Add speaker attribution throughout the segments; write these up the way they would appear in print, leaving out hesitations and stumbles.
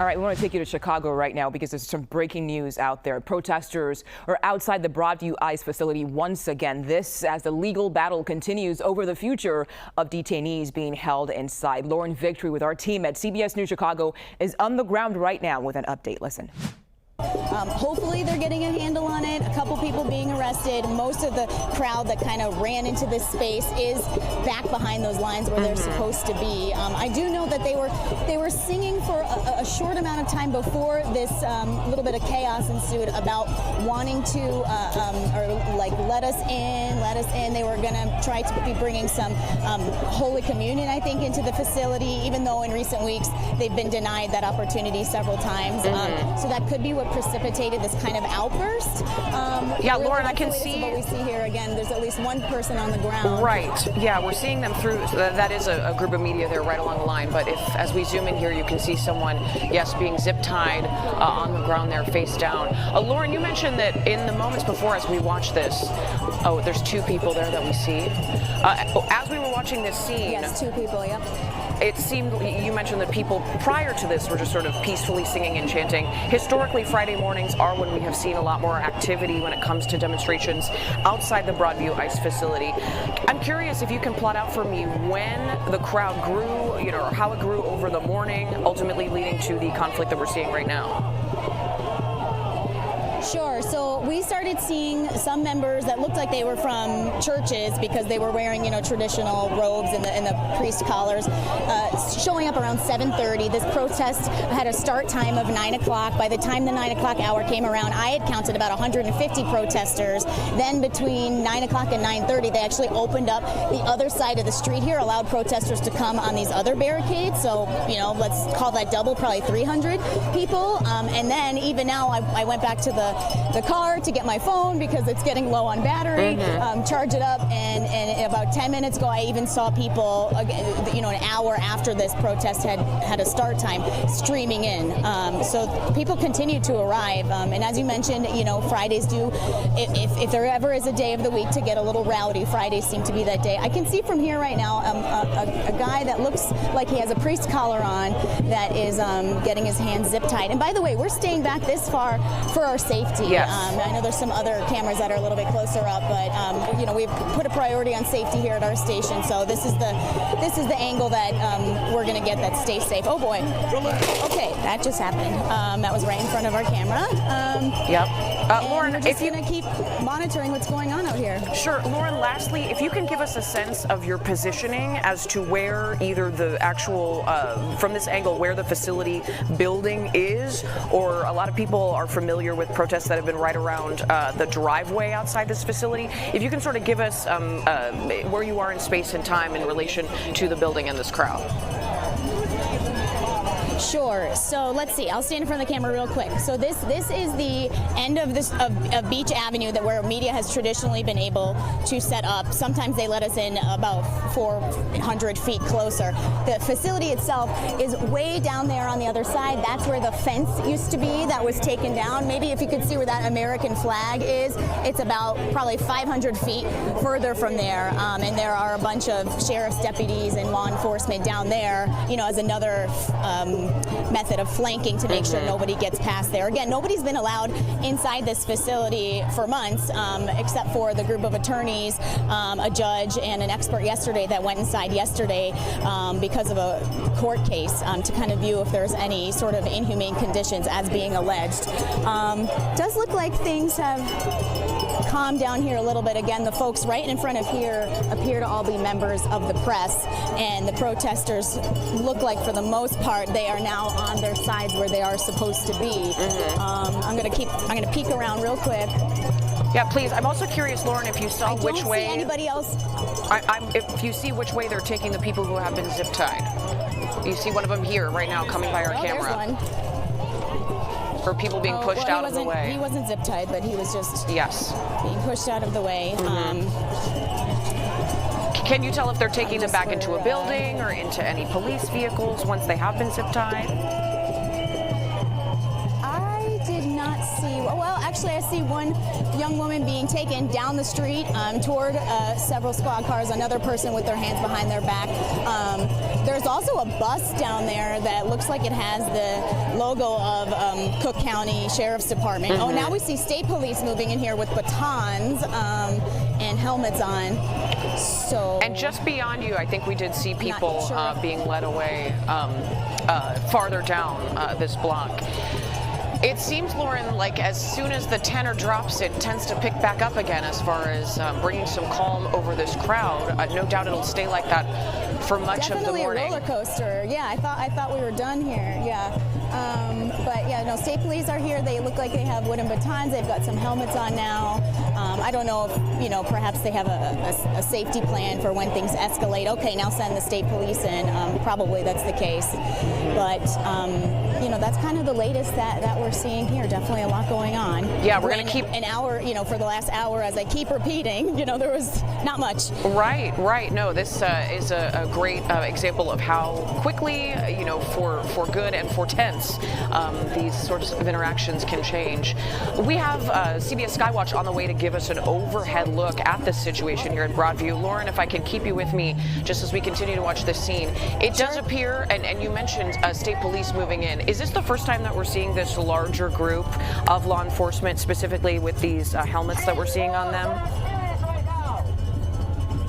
Speaker 1: All right, we want to take you to Chicago right now because there's some breaking news out there. Protesters are outside the Broadview ICE facility once again. This as the legal battle continues over the future of detainees being held inside. Lauren Victory with our team at CBS News Chicago is on the ground right now with an update. Listen.
Speaker 2: Hopefully they're getting a handle on it. A couple people being arrested. Most of the crowd that kind of ran into this space is back behind those lines where they're supposed to be. I do know that they were singing for a short amount of time before this little bit of chaos ensued about wanting to or like let us in. They were going to try to be bringing some Holy Communion, I think, into the facility, even though in recent weeks they've been denied that opportunity several times. So that could be what precipitated this kind of outburst.
Speaker 3: Yeah, Lauren, I can see.
Speaker 2: What we see here again, there's at least one person on the ground.
Speaker 3: Right. Yeah, we're seeing them through. That is a group of media there right along the line. But if, as we zoom in here, you can see someone, yes, being zip tied on the ground there, face down. Lauren, you mentioned that in the moments before, as we watch this, there's two people there that we see. As we were watching this scene.
Speaker 2: Yes, two people. Yep.
Speaker 3: It seemed, you mentioned that people prior to this were just sort of peacefully singing and chanting. Historically, Friday mornings are when we have seen a lot more activity when it comes to demonstrations outside the Broadview ICE facility. I'm curious if you can plot out for me when the crowd grew, or how it grew over the morning, ultimately leading to the conflict that we're seeing right now.
Speaker 2: Sure. So we started seeing some members that looked like they were from churches because they were wearing, traditional robes and the priest collars, showing up around 7:30. This protest had a start time of 9 o'clock. By the time the 9 o'clock hour came around, I had counted about 150 protesters. Then between 9 o'clock and 9:30, they actually opened up the other side of the street here, allowed protesters to come on these other barricades. So, let's call that double, probably 300 people. And then even now, I went back to the car to get my phone because it's getting low on battery, charge it up, and about 10 minutes ago I even saw people, an hour after this protest had a start time, streaming in. So people continue to arrive, and as you mentioned, Fridays do, if there ever is a day of the week to get a little rowdy, Fridays seem to be that day. I can see from here right now a guy that looks like he has a priest collar on that is getting his hands zip tied. And by the way, we're staying back this far for our safety.
Speaker 3: Yes.
Speaker 2: I know there's some other cameras that are a little bit closer up, but we've put a priority on safety here at our station. So this is the angle that we're going to get that stays safe. Oh boy. Okay, that just happened. That was right in front of our camera.
Speaker 3: Yep. Lauren,
Speaker 2: if you're going to keep monitoring what's going on out here.
Speaker 3: Sure. Lauren, lastly, if you can give us a sense of your positioning as to where either the actual, from this angle, where the facility building is, or a lot of people are familiar with protests that have been right around the driveway outside this facility. If you can sort of give us where you are in space and time in relation to the building and this crowd.
Speaker 2: Sure. So let's see. I'll stand in front of the camera real quick. So this is the end of of Beach Avenue, where media has traditionally been able to set up. Sometimes they let us in about 400 feet closer. The facility itself is way down there on the other side. That's where the fence used to be that was taken down. Maybe if you could see where that American flag is, it's about probably 500 feet further from there. And there are a bunch of sheriff's deputies and law enforcement down there, as another method of flanking to make sure nobody gets past there. Again, nobody's been allowed inside this facility for months, except for the group of attorneys, a judge, and an expert yesterday that went inside yesterday because of a court case to kind of view if there's any sort of inhumane conditions as being alleged. Does look like things have calmed down here a little bit. Again, the folks right in front of here appear to all be members of the press, and the protesters look like, for the most part, they are now on their sides where they are supposed to be. I'm gonna peek around real quick.
Speaker 3: Yeah, please. I'm also curious, Lauren, if you saw which way.
Speaker 2: I don't see anybody else.
Speaker 3: If you see which way they're taking the people who have been zip tied. You see one of them here right now coming by our camera.
Speaker 2: There's one.
Speaker 3: For people being pushed out of the way.
Speaker 2: He wasn't zip tied, but he was just being pushed out of the way.
Speaker 3: Can you tell if they're taking them back into a building or into any police vehicles once they have been zip tied?
Speaker 2: I did not see. Well, actually, I see one young woman being taken down the street toward several squad cars, another person with their hands behind their back. There's also a bus down there that looks like it has the logo of Cook County Sheriff's Department. Oh, now we see state police moving in here with batons and helmets on. So,
Speaker 3: and just beyond you, I think we did see people being led away farther down this block. It seems, Lauren, like as soon as the tenor drops, it tends to pick back up again as far as bringing some calm over this crowd. No doubt it'll stay like that for much of the morning.
Speaker 2: Definitely a roller coaster. Yeah, I thought we were done here. Yeah. But yeah, no, state police are here. They look like they have wooden batons. They've got some helmets on now. I don't know if, perhaps they have a safety plan for when things escalate. Okay, now send the state police in. Probably that's the case. But, that's kind of the latest that we're seeing here. Definitely a lot going on.
Speaker 3: Yeah, we're going to keep
Speaker 2: an hour, for the last hour, as I keep repeating, there was not much.
Speaker 3: Right. No, this is a great example of how quickly, for good and for tense, these sorts of interactions can change. We have CBS Skywatch on the way to give us an overhead look at this situation here in Broadview. Lauren, if I can keep you with me just as we continue to watch this scene. It does appear, and you mentioned state police moving in. Is this the first time that we're seeing this larger group of law enforcement, specifically with these helmets that we're seeing on them?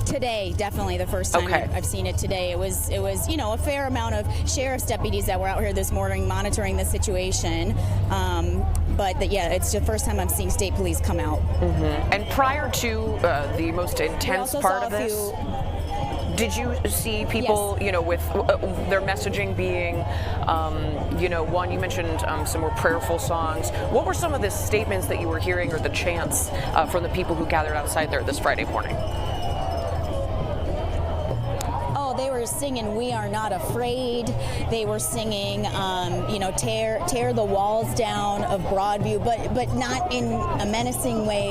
Speaker 2: Today, definitely the first time I've seen it today. It was a fair amount of sheriff's deputies that were out here this morning monitoring the situation. But it's the first time I'm seeing state police come out.
Speaker 3: And prior to the most intense part of this, did you see people, with their messaging being, one, you mentioned some more prayerful songs. What were some of the statements that you were hearing or the chants from the people who gathered outside there this Friday morning?
Speaker 2: They were singing "We Are Not Afraid." They were singing, tear the walls down of Broadview, but not in a menacing way.